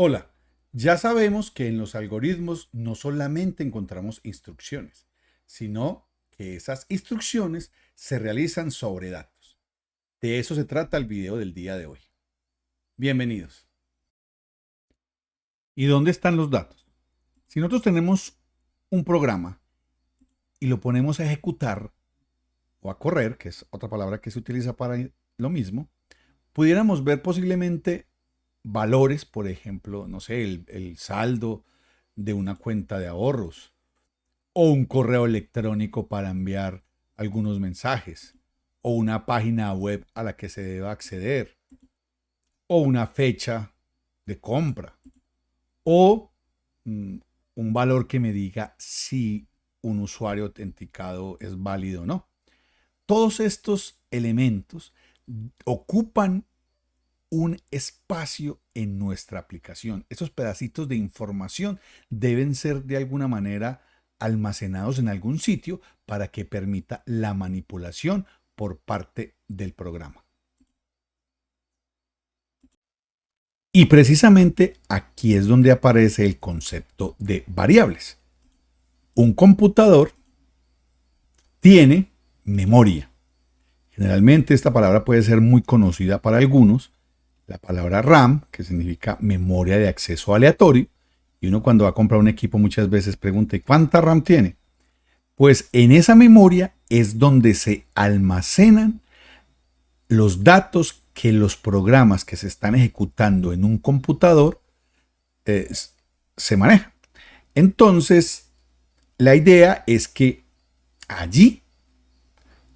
Hola, ya sabemos que en los algoritmos no solamente encontramos instrucciones, sino que esas instrucciones se realizan sobre datos. De eso se trata el video del día de hoy. Bienvenidos. ¿Y dónde están los datos? Si nosotros tenemos un programa y lo ponemos a ejecutar o a correr, que es otra palabra que se utiliza para lo mismo, pudiéramos ver posiblemente valores, por ejemplo, no sé, el saldo de una cuenta de ahorros o un correo electrónico para enviar algunos mensajes o una página web a la que se deba acceder o una fecha de compra o un valor que me diga si un usuario autenticado es válido o no. Todos estos elementos ocupan un espacio en nuestra aplicación. Esos pedacitos de información deben ser de alguna manera almacenados en algún sitio para que permita la manipulación por parte del programa. Y precisamente aquí es donde aparece el concepto de variables. Un computador tiene memoria. Generalmente esta palabra puede ser muy conocida para algunos. La palabra RAM, que significa memoria de acceso aleatorio, y uno cuando va a comprar un equipo muchas veces pregunta, ¿y cuánta RAM tiene? Pues en esa memoria es donde se almacenan los datos que los programas que se están ejecutando en un computador se manejan. Entonces, la idea es que allí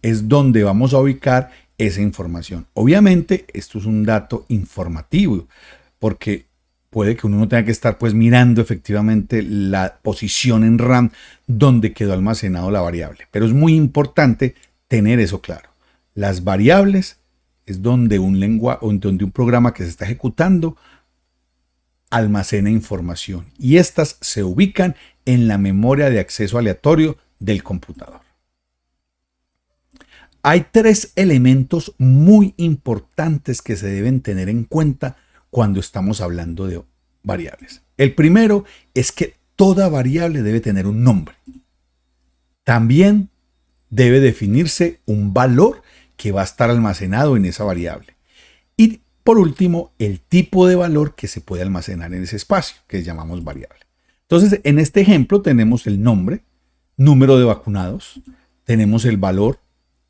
es donde vamos a ubicar esa información. Obviamente, esto es un dato informativo, porque puede que uno no tenga que estar pues mirando efectivamente la posición en RAM donde quedó almacenado la variable. Pero es muy importante tener eso claro. Las variables es donde donde un programa que se está ejecutando almacena información y estas se ubican en la memoria de acceso aleatorio del computador. Hay tres elementos muy importantes que se deben tener en cuenta cuando estamos hablando de variables. El primero es que toda variable debe tener un nombre. También debe definirse un valor que va a estar almacenado en esa variable. Y por último, el tipo de valor que se puede almacenar en ese espacio, que llamamos variable. Entonces, en este ejemplo tenemos el nombre, número de vacunados, tenemos el valor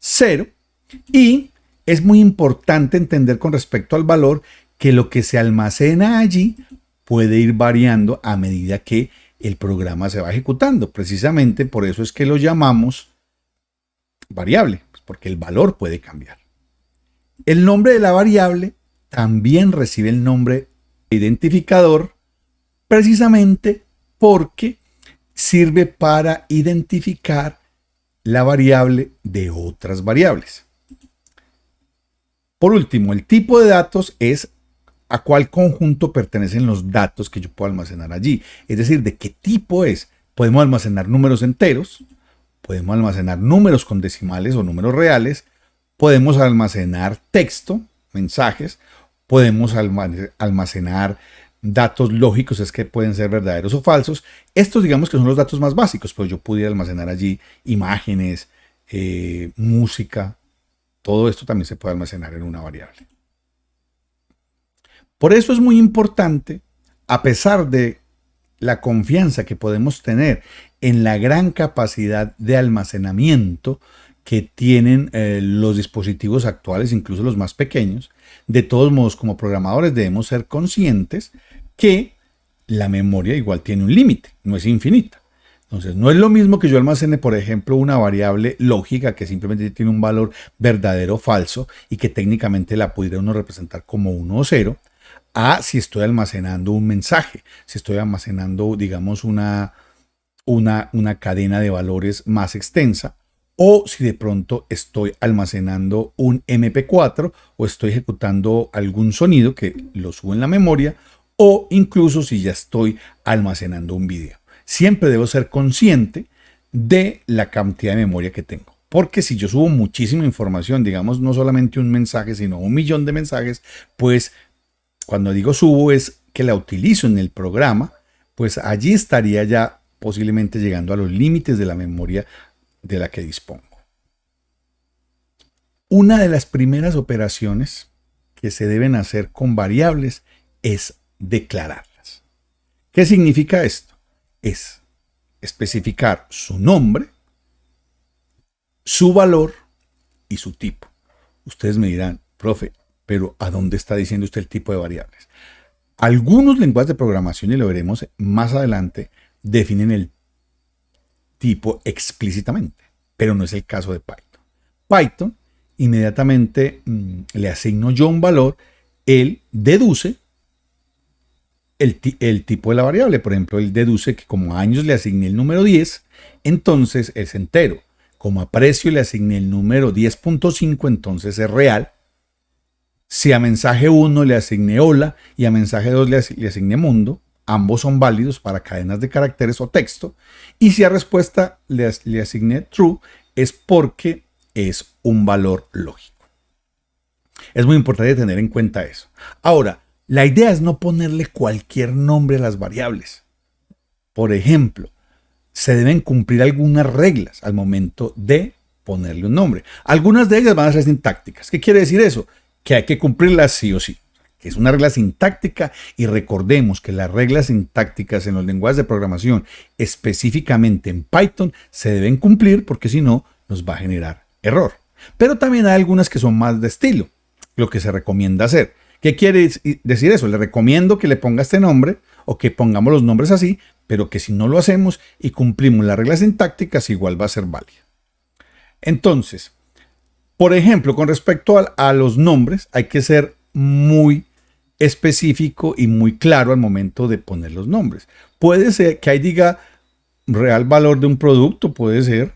0 y es muy importante entender con respecto al valor que lo que se almacena allí puede ir variando a medida que el programa se va ejecutando. Precisamente por eso es que lo llamamos variable, porque el valor puede cambiar. El nombre de la variable también recibe el nombre de identificador precisamente porque sirve para identificar la variable de otras variables. Por último, el tipo de datos es a cuál conjunto pertenecen los datos que yo puedo almacenar allí. Es decir, de qué tipo es. Podemos almacenar números enteros, podemos almacenar números con decimales o números reales, podemos almacenar texto, mensajes, podemos almacenar datos lógicos, es que pueden ser verdaderos o falsos. Estos digamos que son los datos más básicos, pero yo pudiera almacenar allí imágenes, música, todo esto también se puede almacenar en una variable. Por eso es muy importante, a pesar de la confianza que podemos tener en la gran capacidad de almacenamiento que tienen los dispositivos actuales, incluso los más pequeños, de todos modos, como programadores debemos ser conscientes que la memoria igual tiene un límite, no es infinita. Entonces, no es lo mismo que yo almacene, por ejemplo, una variable lógica que simplemente tiene un valor verdadero o falso y que técnicamente la pudiera uno representar como 1 o 0, a si estoy almacenando un mensaje, si estoy almacenando, digamos, una cadena de valores más extensa, o si de pronto estoy almacenando un MP4 o estoy ejecutando algún sonido que lo subo en la memoria, o incluso si ya estoy almacenando un video. Siempre debo ser consciente de la cantidad de memoria que tengo. Porque si yo subo muchísima información, digamos no solamente un mensaje, sino 1 millón de mensajes, pues cuando digo subo es que la utilizo en el programa, pues allí estaría ya posiblemente llegando a los límites de la memoria de la que dispongo. Una de las primeras operaciones que se deben hacer con variables es declararlas. ¿Qué significa esto? Es especificar su nombre, su valor y su tipo. Ustedes me dirán, profe, pero ¿a dónde está diciendo usted el tipo de variables? Algunos lenguajes de programación, y lo veremos más adelante, definen el tipo explícitamente, pero no es el caso de Python. Python, inmediatamente le asigno yo un valor, él deduce el tipo de la variable. Por ejemplo, él deduce que como a años le asigné el número 10, entonces es entero. Como a precio le asigné el número 10.5, entonces es real. Si a mensaje 1 le asigné hola y a mensaje 2 le asigné mundo, ambos son válidos para cadenas de caracteres o texto. Y si a respuesta le asigné true, es porque es un valor lógico. Es muy importante tener en cuenta eso. Ahora, la idea es no ponerle cualquier nombre a las variables. Por ejemplo, se deben cumplir algunas reglas al momento de ponerle un nombre. Algunas de ellas van a ser sintácticas. ¿Qué quiere decir eso? Que hay que cumplirlas sí o sí. Que es una regla sintáctica, y recordemos que las reglas sintácticas en los lenguajes de programación, específicamente en Python, se deben cumplir porque si no nos va a generar error. Pero también hay algunas que son más de estilo, lo que se recomienda hacer. ¿Qué quiere decir eso? Le recomiendo que le ponga este nombre o que pongamos los nombres así, pero que si no lo hacemos y cumplimos las reglas sintácticas, igual va a ser válida. Entonces, por ejemplo, con respecto a los nombres, hay que ser muy específico y muy claro al momento de poner los nombres. Puede ser que ahí diga real valor de un producto, puede ser,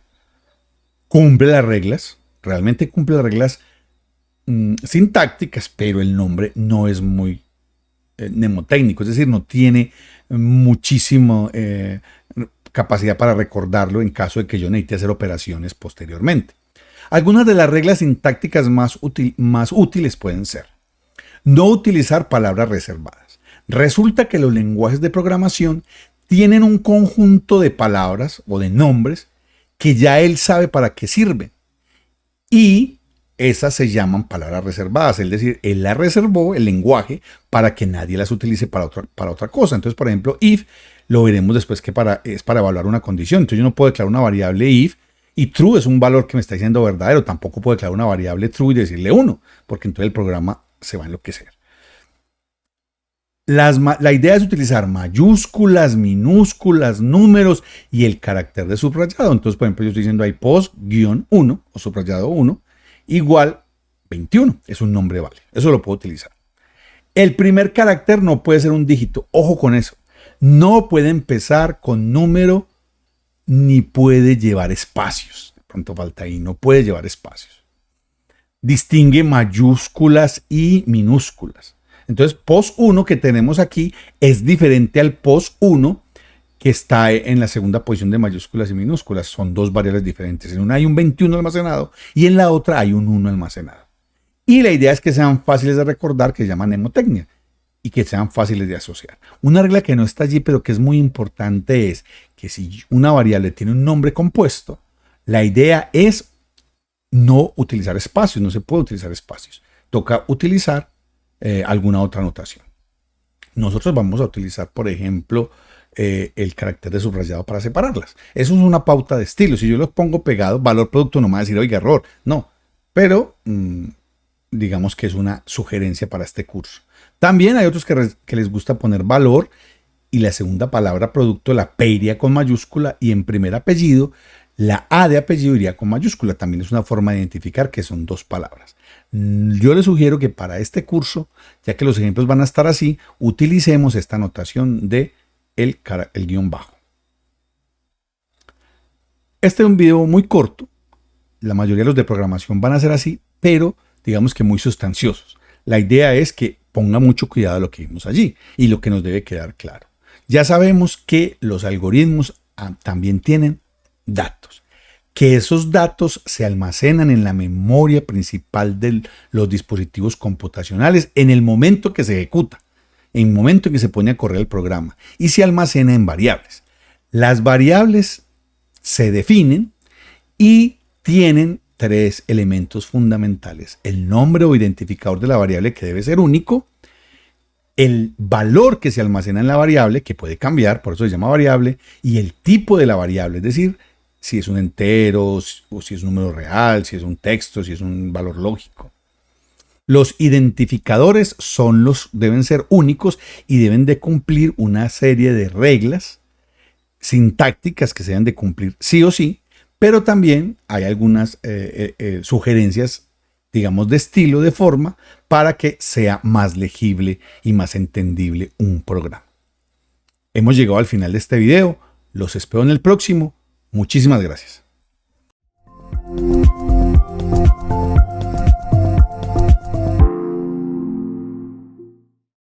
cumple las reglas, realmente cumple las reglas sintácticas, pero el nombre no es muy mnemotécnico, es decir, no tiene muchísima capacidad para recordarlo en caso de que yo necesite hacer operaciones posteriormente. Algunas de las reglas sintácticas más útiles pueden ser: no utilizar palabras reservadas. Resulta que los lenguajes de programación tienen un conjunto de palabras o de nombres que ya él sabe para qué sirven, y esas se llaman palabras reservadas, es decir, él las reservó, el lenguaje, para que nadie las utilice para otra cosa. Entonces, por ejemplo, if, lo veremos después que es para evaluar una condición. Entonces yo no puedo declarar una variable if, y true es un valor que me está diciendo verdadero. Tampoco puedo declarar una variable true y decirle 1, porque entonces el programa se va a enloquecer. La idea es utilizar mayúsculas, minúsculas, números y el carácter de subrayado. Entonces, por ejemplo, yo estoy diciendo ahí post-1 o subrayado 1 igual 21. Es un nombre válido. Eso lo puedo utilizar. El primer carácter no puede ser un dígito. Ojo con eso. No puede empezar con número ni puede llevar espacios. De pronto falta ahí. No puede llevar espacios. Distingue mayúsculas y minúsculas. Entonces, post 1 que tenemos aquí es diferente al post 1 que está en la segunda posición de mayúsculas y minúsculas. Son dos variables diferentes. En una hay un 21 almacenado y en la otra hay un 1 almacenado. Y la idea es que sean fáciles de recordar, que se llama mnemotecnia, y que sean fáciles de asociar. Una regla que no está allí, pero que es muy importante, es que si una variable tiene un nombre compuesto, la idea es no utilizar espacios. No se puede utilizar espacios. Toca utilizar alguna otra notación. Nosotros vamos a utilizar, por ejemplo, el carácter de subrayado para separarlas. Eso es una pauta de estilo. Si yo los pongo pegados, valor producto, no me va a decir, oiga, error. No, pero digamos que es una sugerencia para este curso. También hay otros que les gusta poner valor y la segunda palabra producto la P iría con mayúscula y en primer apellido la A de apellido iría con mayúscula. También es una forma de identificar que son dos palabras. Yo les sugiero que para este curso, ya que los ejemplos van a estar así, utilicemos esta notación de el guión bajo. Este es un video muy corto. La mayoría de los de programación van a ser así, pero digamos que muy sustanciosos. La idea es que ponga mucho cuidado a lo que vimos allí y lo que nos debe quedar claro. Ya sabemos que los algoritmos también tienen datos, que esos datos se almacenan en la memoria principal de los dispositivos computacionales en el momento que se ejecuta. en el momento en que se pone a correr el programa y se almacena en variables. Las variables se definen y tienen 3 elementos fundamentales: el nombre o identificador de la variable, que debe ser único; el valor que se almacena en la variable, que puede cambiar, por eso se llama variable; y el tipo de la variable, es decir, si es un entero, o si es un número real, si es un texto, si es un valor lógico. Los identificadores deben ser únicos y deben de cumplir una serie de reglas sintácticas que se deben de cumplir sí o sí, pero también hay algunas sugerencias, digamos, de estilo, de forma, para que sea más legible y más entendible un programa. Hemos llegado al final de este video. Los espero en el próximo. Muchísimas gracias.